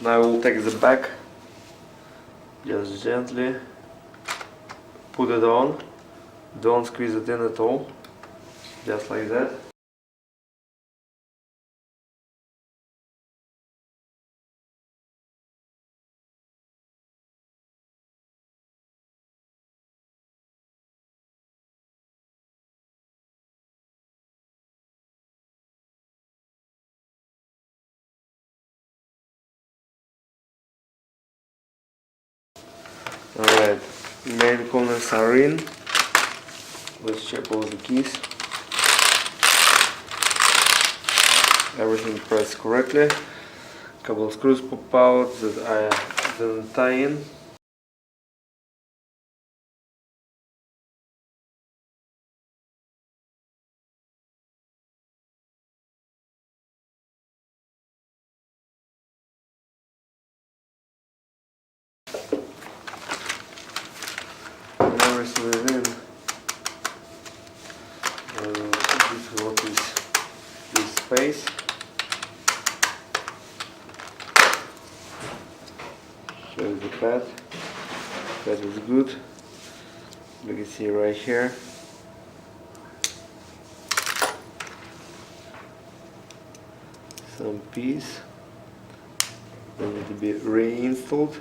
Now we'll take the back, just gently put it on, don't squeeze it in at all, just like that. Alright, main corners are in. Let's check all the keys. Everything pressed correctly. Couple of screws pop out that I didn't tie in. And everything is in. This is what is this space. Show the pad. Pad is good. You can see right here. Some piece. They need to be reinstalled.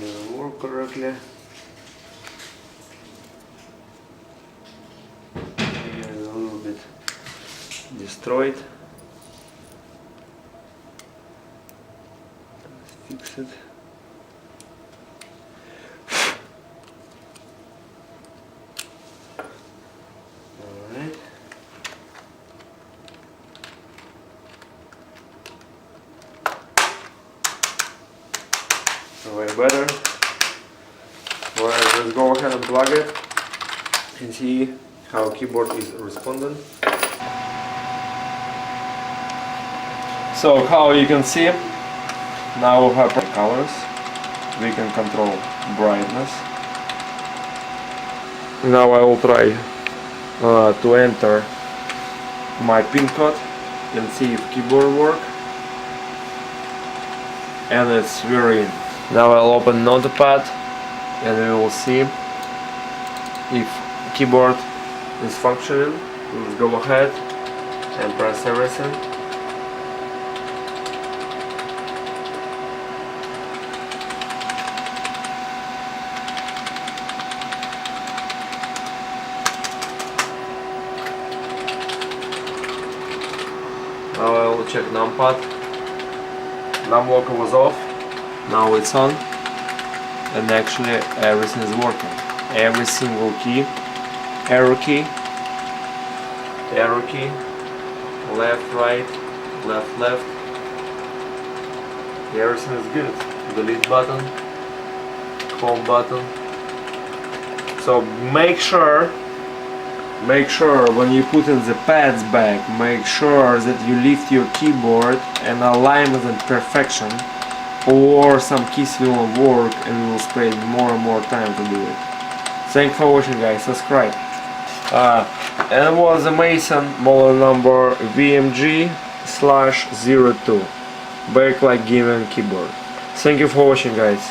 Didn't work correctly. Here is a little bit destroyed. Let's fix it. Alright. Way better. Alright, let's go ahead and plug it and see how keyboard is responding. So how you can see, now we have colors. We can control brightness. Now I will try to enter my pin code and see if keyboard works. And it's very. Now I'll open Notepad and we will see if keyboard is functioning. Let's go ahead and press everything. Now I will check numpad. Numlocker was off. Now it's on, and actually everything is working. Every single key, arrow key, left, right, left, everything is good. Delete button, home button. So make sure when you put in the pads back, make sure that you lift your keyboard and align with in perfection, or some keys will not work and we will spend more and more time to do it. Thanks for watching, guys. Subscribe. And it was a Masione model number VMJ-02 backlight gaming keyboard. Thank you for watching, guys.